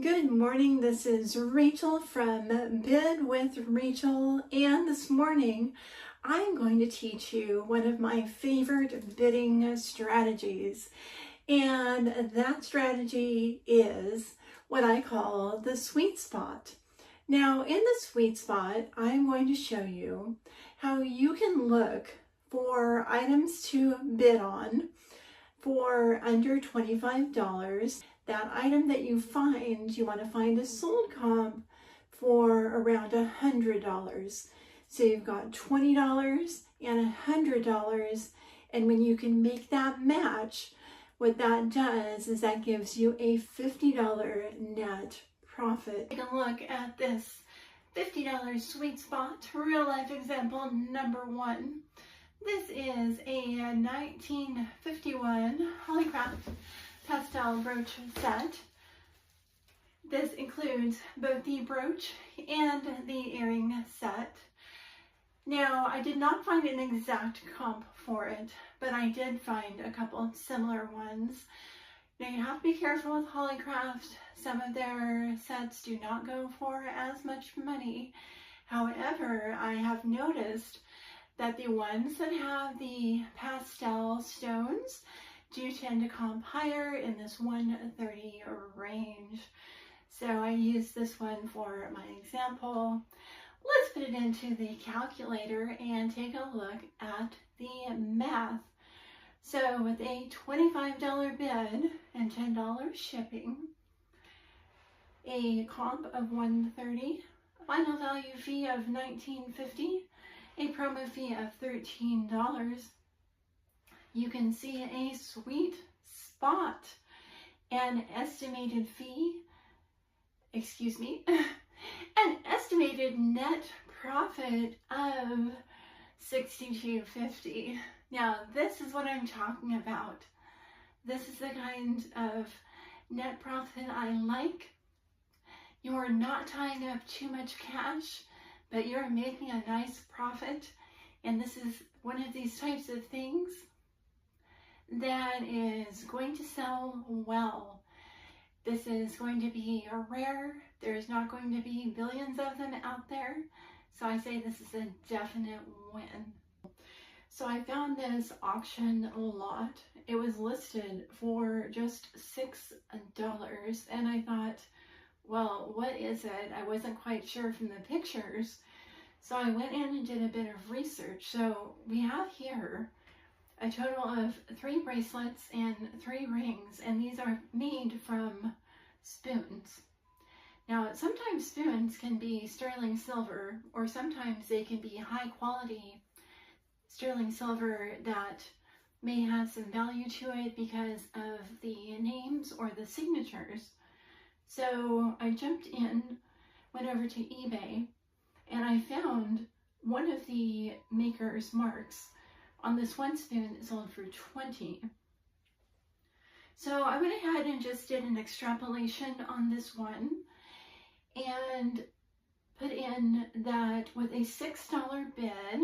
Good morning, this is Rachel from Bid with Rachel, and this morning I'm going to teach you one of my favorite bidding strategies, and that strategy is what I call the sweet spot. Now in the sweet spot, I'm going to show you how you can look for items to bid on for under $25. That item that you find, you want to find a sold comp for around $100. So you've got $20 and $100, and when you can make that match, what that does is that gives you a $50 net profit. Take a look at this $50 sweet spot, real life example number one. This is a 1951 Hollycraft pastel brooch set. This includes both the brooch and the earring set. Now, I did not find an exact comp for it, but I did find a couple similar ones. Now, you have to be careful with Hollycraft. Some of their sets do not go for as much money. However, I have noticed that the ones that have the pastel stones do tend to comp higher in this 130 range. So I use this one for my example. Let's put it into the calculator and take a look at the math. So with a $25 bid and $10 shipping, a comp of 130, final value fee of $19.50, a promo fee of $13, you can see a sweet spot. An estimated net profit of $62.50. Now, this is what I'm talking about. This is the kind of net profit I like. You're not tying up too much cash, but you're making a nice profit, and this is one of these types of things that is going to sell well. This is going to be rare. There's not going to be billions of them out there, so I say this is a definite win. So I found this auction lot. It was listed for just $6, and I thought, well, what is it? I wasn't quite sure from the pictures. So I went in and did a bit of research. So we have here a total of 3 bracelets and 3 rings, and these are made from spoons. Now, sometimes spoons can be sterling silver, or sometimes they can be high quality sterling silver that may have some value to it because of the names or the signatures. So I jumped in, went over to eBay, and I found one of the maker's marks on this one spoon that sold for $20. So I went ahead and just did an extrapolation on this one and put in that with a $6 bid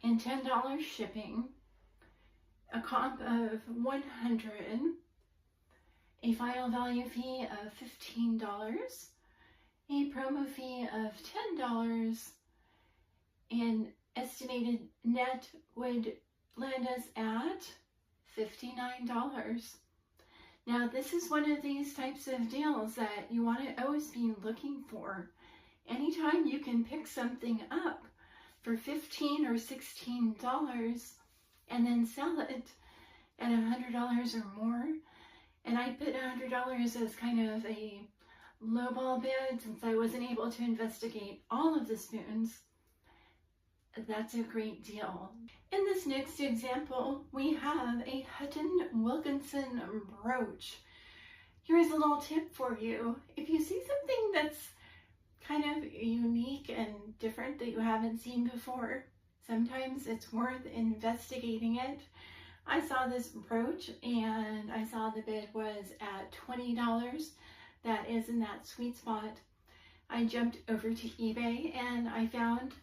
and $10 shipping, a comp of 100, a final value fee of $15, a promo fee of $10, and estimated net would land us at $59. Now, this is one of these types of deals that you want to always be looking for. Anytime you can pick something up for $15 or $16 and then sell it at $100 or more, and I put $100 as kind of a lowball bid since I wasn't able to investigate all of the spoons. That's a great deal. In this next example, we have a Hutton Wilkinson brooch. Here's a little tip for you. If you see something that's kind of unique and different that you haven't seen before, sometimes it's worth investigating it. I saw this brooch and I saw the bid was at $20. That is in that sweet spot. I jumped over to eBay and I found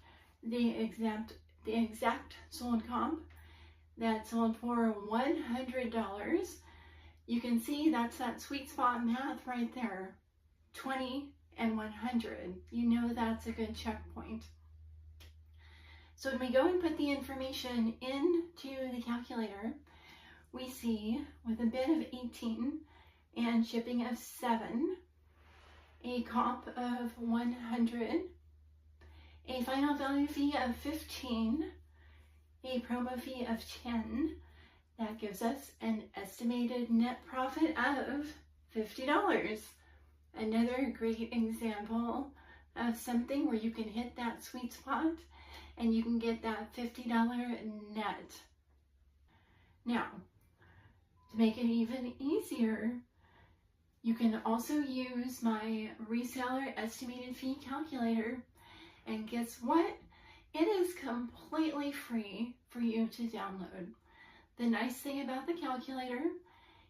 the exact sold comp that sold for $100. You can see that's that sweet spot math right there, 20 and 100. You know that's a good checkpoint. So when we go and put the information into the calculator, we see with a bid of 18 and shipping of 7, a comp of 100, a final value fee of 15, a promo fee of 10. That gives us an estimated net profit of $50. Another great example of something where you can hit that sweet spot and you can get that $50 net. Now, to make it even easier, you can also use my Reseller Estimated Fee Calculator, and guess what? It is completely free for you to download. The nice thing about the calculator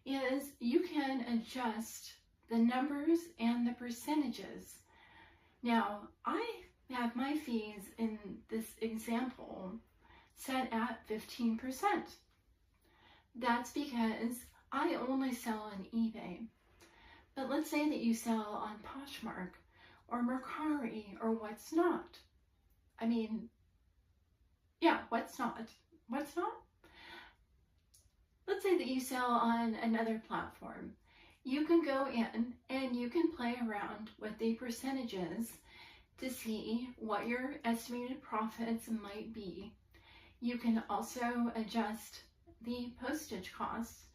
is you can adjust the numbers and the percentages. Now, I have my fees in this example set at 15%. That's because I only sell on eBay. But let's say that you sell on Poshmark or Mercari or What's Not. I mean, yeah, What's Not? What's Not? Let's say that you sell on another platform. You can go in and you can play around with the percentages to see what your estimated profits might be. You can also adjust the postage costs.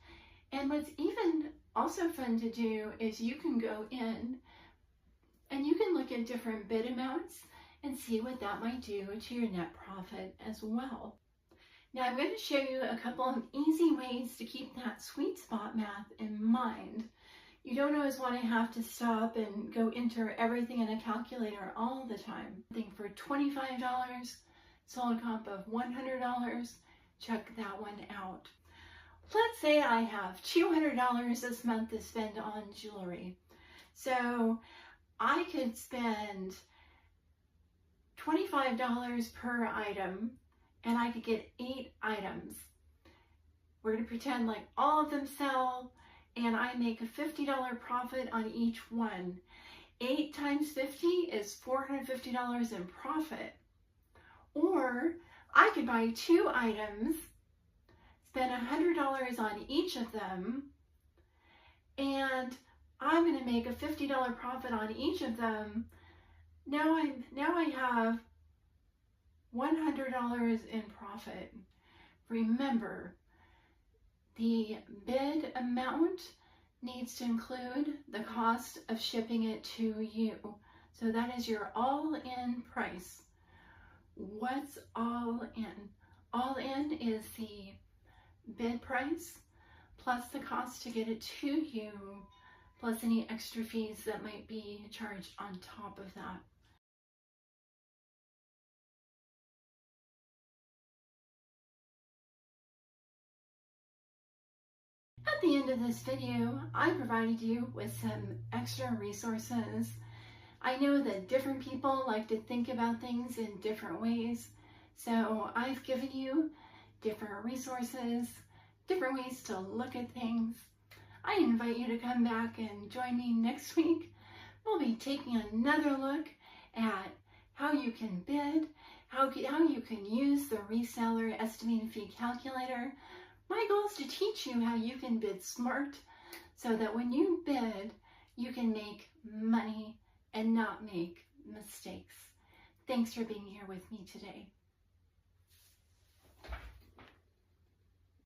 And what's even also fun to do is you can go in and you can look at different bid amounts and see what that might do to your net profit as well. Now I'm going to show you a couple of easy ways to keep that sweet spot math in mind. You don't always want to have to stop and go enter everything in a calculator all the time. I think for $25, sold comp of $100, check that one out. Let's say I have $200 this month to spend on jewelry. So I could spend $25 per item and I could get 8 items. We're going to pretend like all of them sell and I make a $50 profit on each one. 8 times 50 is $450 in profit. Or I could buy 2 items, spend $100 on each of them, and I'm going to make a $50 profit on each of them. Now I have $100 in profit. Remember, the bid amount needs to include the cost of shipping it to you. So that is your all-in price. What's all in? All in is the bid price plus the cost to get it to you, plus any extra fees that might be charged on top of that. At the end of this video, I provided you with some extra resources. I know that different people like to think about things in different ways, so I've given you different resources, different ways to look at things. I invite you to come back and join me next week. We'll be taking another look at how you can bid, how you can use the Reseller Estimated Fee Calculator. My goal is to teach you how you can bid smart so that when you bid, you can make money and not make mistakes. Thanks for being here with me today.